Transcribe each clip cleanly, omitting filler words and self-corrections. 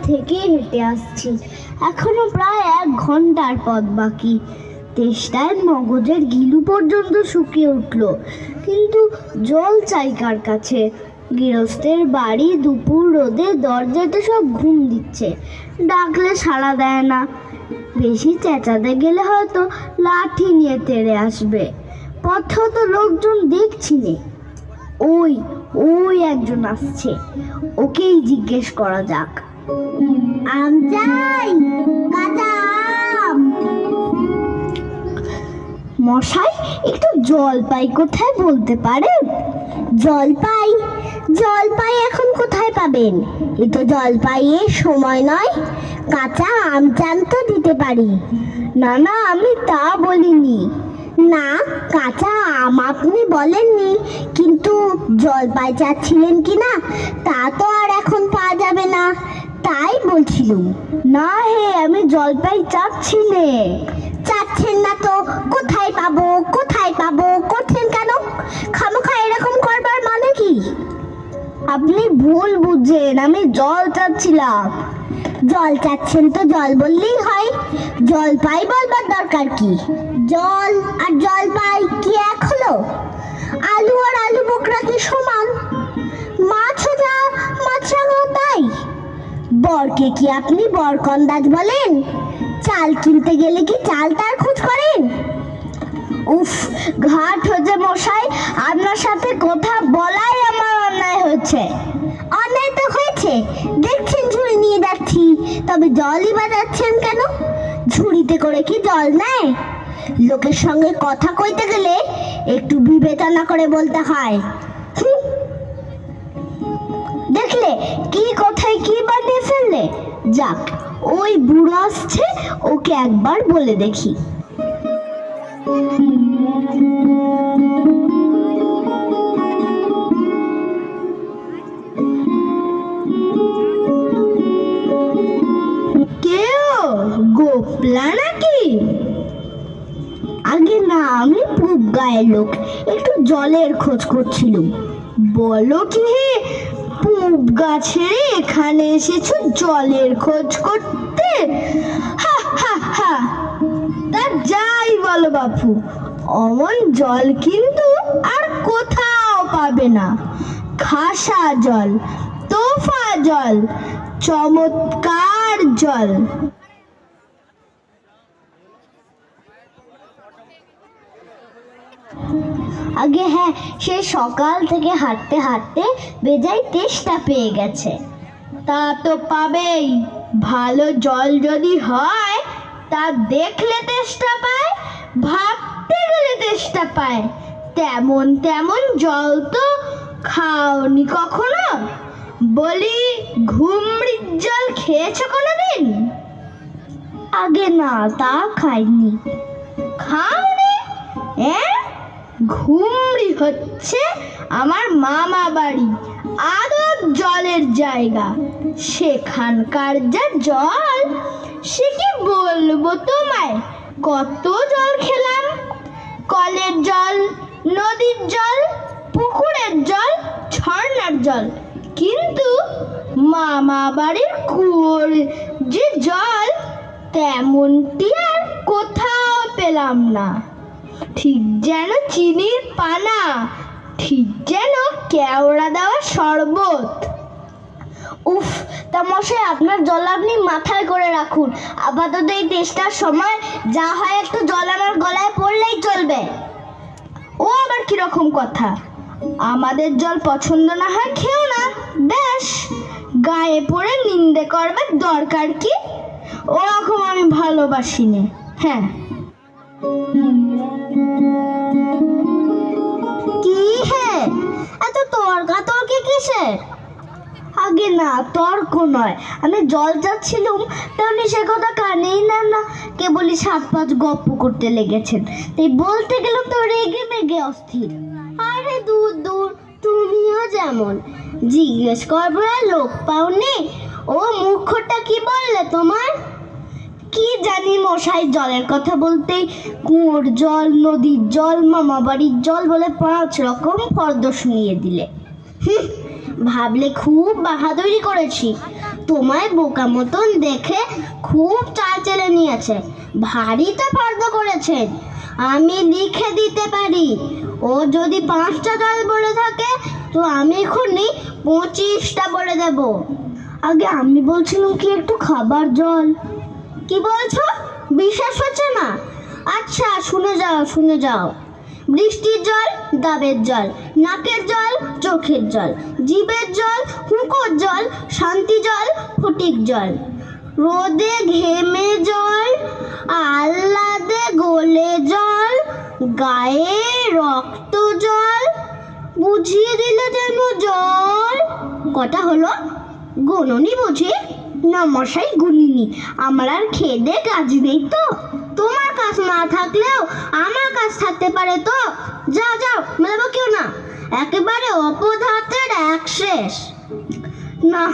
থেকে হেঁটে আসছি, এখনো প্রায় 1 ঘন্টার পথ বাকি। তেষ্টায় মগজের গিলু পর্যন্ত শুকিয়ে উঠল, কিন্তু জল চাই কার কাছে? গৃহস্থের বাড়ি, দুপুর রোদে দরজাতে সব ঘুম দিচ্ছে, ডাকলে সাড়া দেয় না। বেশি চেঁচাতে গেলে হয়তো লাঠি নিয়ে তেড়ে আসবে। পথে তো লোকজন দেখছি নে। ওই ওই একজন আসছে, ওকেই জিজ্ঞেস করা যাক। আম চাই, কাঁচা আম। মশাই, একটু জলপাই কোথায় বলতে পারেন? জলপাই? জলপাই এখন কোথায় পাবেন? এ তো জলপাইয়ের সময় নয়। কাঁচা আম চান তো দিতে পারি। না না, আমি তা বলিনি। না, কাঁচা আম আপনি বলেননি, কিন্তু জলপাই চাচ্ছিলেন কি না তা তো আর এখন পাওয়া যাবে না, তাই বলছিলুম। না হে, আমি জলপাই চাচ্ছি নে। চাচ্ছেন না তো কোথায় পাবো কোথায় পাবো করছেন কেন? খামোখা এরকম করবার মানে কি? আপনি ভুল বুঝছেন, আমি জল চাচ্ছিলাম। জল চাচ্ছেন তো জল বললেই হয়, জলপাই বলবার দরকার কি? জল আর জলপাই কি এক হলো? আলু আর আলু বোকরা কি সমান? মাছও যা মাছরাঙাও তাই। বরকে কি আপনি বরকন্দাজ বলেন? চাল কিনতে গেলে কি চাল তার খোঁজ করেন? উফ, ঘাট হচ্ছে মশাই, আপনার সাথে কথা বলাই আমার অন্যায় হচ্ছে। অন্যায় তো হয়েছে, দেখছেন ঝুড়ি নিয়ে যাচ্ছি, তবে জলই বাজাচ্ছেন কেন? ঝুড়িতে করে কি জল নেয়? লোকের সঙ্গে কথা কইতে গেলে একটু বিবেচনা করে বলতে হয়। দেখলে কি কথায় কি বানিয়ে ফেললে। যাক, ওই বুড়ো আসছে, ওকে একবার বলে দেখি। কেউ গোপলা নাকি? আগে না, আমি পূব গায়ের লোক, একটু জলের খোঁজ করছিলাম। বলো কি হে, পূব গাছের এখানে এসেছো জলের খোঁজ করতে? হা হা হা। তা যাই বলো বাপু, অমন জল কিন্তু আর কোথাও পাবে না। খাসা জল, তোফা জল, চমৎকার জল। আগে হ্যাঁ, সে সকাল থেকে হাঁটতে হাঁটতে বেজায় তেষ্টা পেয়ে গেছে। তা তো পাবেই, ভালো জল যদি হয় তা দেখলে তেষ্টা পায়, ভাবতে গেলে তেষ্টা পায়। তেমন তেমন জল তো খাওনি কখনো? বলি, ঘুমড়ির জল খেয়েছো কোনোদিন? আগে না, তা খাইনি। খাওনি? ঘুমড়ি হচ্ছে আমার মামা বাড়ি, আদব জলের জায়গা। সেখানকার যা জল, সে কি বলবো তোমায়। কত জল খেলাম, কলের জল, নদীর জল, পুকুরের জল, ঝর্ণার জল, কিন্তু মামা বাড়ির কুয়োর যে জল, তেমনটি আর কোথাও পেলাম না। ঠিক যেন চিনির পানা, ঠিক যেন কেওড়া দেওয়া শরবত। উফ, তা মশাই, আপনার জল আপনি মাথায় করে রাখুন। আপাতত এই তেষ্টার সময় যা হয় একটু জল আমার গলায় পড়লেই চলবে। ও আবার কিরকম কথা? আমাদের জল পছন্দ না হয় খেও না, বেশ। গায়ে পড়ে নিন্দে করবার দরকার কি? ওরকম আমি ভালোবাসি নে। হ্যাঁ, কি হে, এত তর্কাতর্কি কিসের? আগে না, তর্ক নয়, আমি জল চাচ্ছিলুম, তেমনি সে কথা কানেই নেন না, কেবলই 7-5 গপ্প করতে লেগেছেন। তাই বলতে গেলাম তো রেগে মেগে অস্থির। আরে দূর দূর, তুমিও যেমন। জিজ্ঞেস করবো লোক পাওনি? ও মুখটা কি বললে তোমার? কি জানি মশাই, জলের কথা বলতেই কুয়োর জল, নদীর জল, মামা বাড়ির জল বলে 5 রকম ফর্দ শুনিয়ে দিলে। ভাবলে খুব বাহাদুরি করেছি, তোমায় বোকা মতন দেখে খুব চাল চেলে নিয়েছে, ভারী তো ফর্দ করেছেন। আমি লিখে দিতে পারি, ও যদি 5টা জল বলে থাকে তো আমি এখনই 25টা বলে দেব। আগে আমি বলছিলাম কি একটু খাবার জল। কি বলছো? বিশ্বাস হচ্ছে না? আচ্ছা শুনে যাও, শুনে যাও। বৃষ্টির জল ডাবের জল, নাকের জল চোখের জল, জিভের জল হুঁকোর জল, শান্তি জল ফটিক জল, রোদে ঘেমে জল, আহ্লাদে গলে জল, গায়ে রক্ত জল, বুঝিয়ে দিলে যেন জল। কটা হলো? গুনুনি বুঝি? না মশাই, গুনিনি। আমার আর খেয়ে দে কাজ নেই তো। তোমার কাজ না থাকলেও আমার কাজ থাকতে পারে তো। যাও যাও, মেলাবো কেউ না, একেবারে অপদার্থের এক শেষ। না,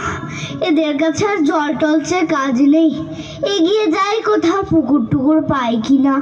এদের কাছে আর জল টলছে কাজ নেই। এগিয়ে যাই কোথাও পুকুর টুকুর পাই কিনা।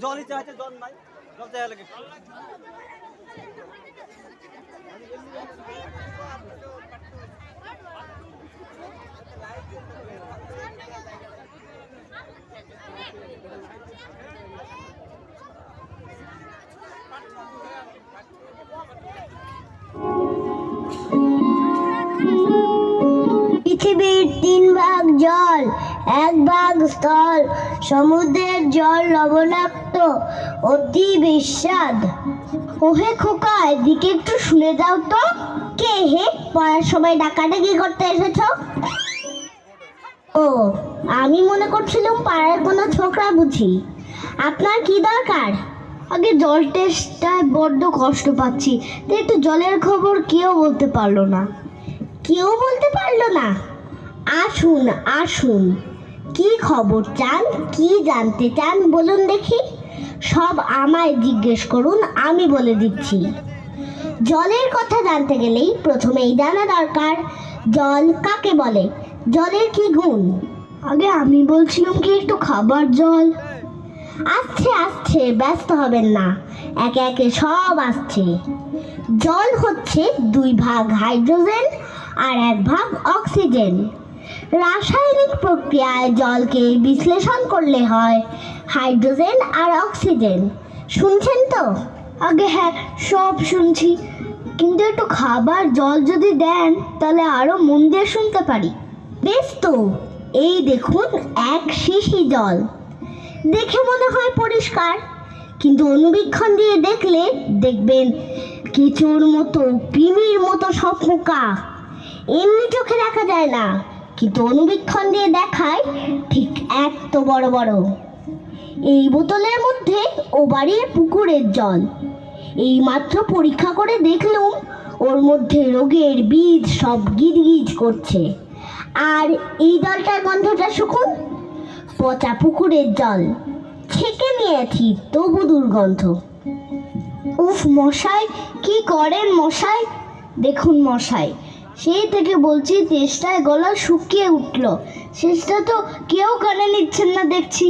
জলই চাইছে, জল নাই, জল চাই লাগে। পৃথিবীর 3 ভাগ জল, 1 ভাগ স্থল। সমুদ্রের জল লবণাক্ত, অতি বিস্বাদ। ওহে খোকা, এদিকে একটু শুনে যাও তো। কে হে? পড়ার সময় ডাকাডাকি করতে এসেছ? ও, আমি মনে করছিলাম পাড়ার কোনো ছোকরা বুঝি। আপনার কি দরকার? আগে জল টেস্টটায় বড্ড কষ্ট পাচ্ছি, তাই একটু জলের খবর কেউ বলতে পারলো না। কেউ বলতে পারলো না? আসুন আসুন, কি খবর চান, কি জানতে চান বলুন দেখি। সব আমায় জিজ্ঞেস করুন, আমি বলে দিচ্ছি। জলের কথা জানতে গেলেই প্রথমেই জানা দরকার জল কাকে বলে, জলের কি গুণ। আগে আমি বলছিলাম কি একটু খাবার জল। আসছে আসছে, ব্যস্ত হবেন না, একে একে সব আসছে। জল হচ্ছে 2 ভাগ হাইড্রোজেন আর 1 ভাগ অক্সিজেন। রাসায়নিক প্রক্রিয়ায় জলকে বিশ্লেষণ করলে হয় হাইড্রোজেন আর অক্সিজেন। শুনছেন তো? আগে হ্যাঁ, সব শুনছি, কিন্তু একটু খাবার জল যদি দেন তাহলে আরো মন দিয়ে শুনতে পারি। বেশ তো, এই দেখুন 1 শিশি জল। দেখে মনে হয় পরিষ্কার, কিন্তু অনুবীক্ষণ দিয়ে দেখলে দেখবেন কেঁচোর মতো, কৃমির মতো সব পোকা। এমনি চোখে দেখা যায় না, কিন্তু অনুবীক্ষণ দিয়ে দেখায় ঠিক এত বড় বড়। এই বোতলের মধ্যে ও বাড়ির পুকুরের জল। এই মাত্র পরীক্ষা করে দেখলুম ওর মধ্যে রোগের বীজ সব গিজগিজ করছে। আর এই জলটার গন্ধটা শুকুন, পচা পুকুরের জল। ছেঁকে নিয়েছি তবু দুর্গন্ধ। উফ মশাই, কি করেন মশাই? দেখুন মশাই, সেই থেকে বলছি তেষ্টায় গলা শুকিয়ে উঠল, শেষটা তো কেউ কানে নিচ্ছেন না দেখছি।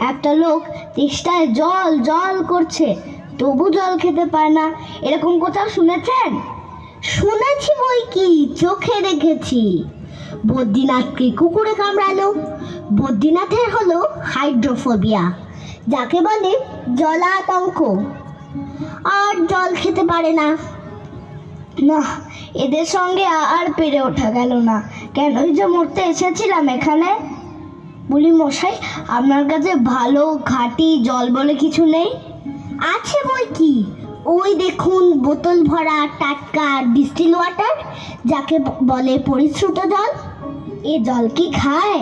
একটা লোক তেষ্টায় জল জল করছে, তবু জল খেতে পায় না, এরকম কোথাও শুনেছেন? শুনেছি বই কি, চোখে দেখেছি। বদ্রীনাথকে কুকুরে কামড়ালো। বদ্রীনাথের হলো হাইড্রোফোবিয়া, যাকে বলে জলাতঙ্ক, আর জল খেতে পারে না। না, এদের সঙ্গে আর পেরে ওঠা গেল না। কেনই যে মরতে এসেছিলাম এখানে। বলি মশাই, আপনার কাছে ভালো খাঁটি জল বলে কিছু নেই? আছে বই কি, ওই দেখুন বোতল ভরা টাটকা ডিস্টিল ওয়াটার, যাকে বলে পরিশ্রুত জল। এ জল কি খায়?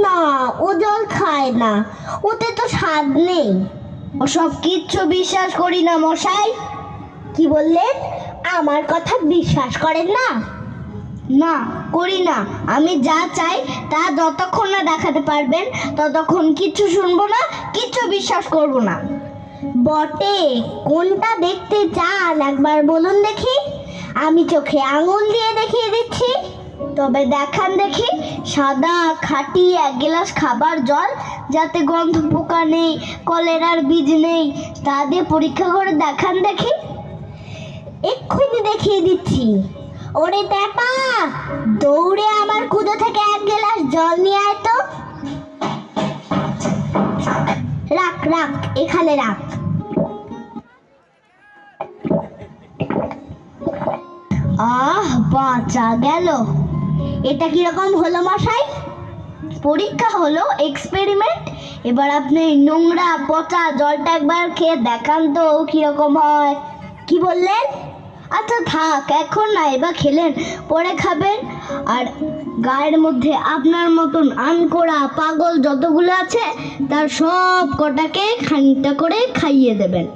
না, ও জল খায় না, ওতে তো স্বাদ নেই। ওসব কিচ্ছু বিশ্বাস করি না মশাই। কি বললেন? আমার কথা বিশ্বাস করেন না? না, করি না। আমি যা চাই তা যতক্ষণ না দেখাতে পারবেন ততক্ষণ কিচ্ছু শুনবো না, কিচ্ছু বিশ্বাস করব না। বটে, কোনটা দেখতে চান একবার বলুন দেখি। আমি চোখে আঙুল দিয়ে দেখিয়ে দিচ্ছি। তবে দেখান দেখি সাদা খাঁটি 1 গ্লাস খাবার জল, যাতে গন্ধ পোকা নেই, কলেরার বীজ নেই, তা দিয়ে পরীক্ষা করে দেখান দেখি। এক্ষুনি দেখিয়ে দিচ্ছি। ওরে ট্যাপা, দৌড়ে আমার কুদো থেকে 1 গ্লাস জল নিয়ে আয় তো। রাখ রাখ, এখানে রাখ। আহ, বাঁচা গেল। এটা কিরকম হলো মশাই? পরীক্ষা হলো, এক্সপেরিমেন্ট। এবার আপনি নোংরা পচা জলটা একবার খেয়ে দেখান তো কিরকম হয়। কি বললেন? আচ্ছা থাক, এখন না, এবার খেলেন, পরে খাবেন। আর গায়ের মধ্যে আপনার মতন আনকোড়া পাগল যতগুলো আছে তার সব কটাকে খানিকটা করে খাইয়ে দেবেন।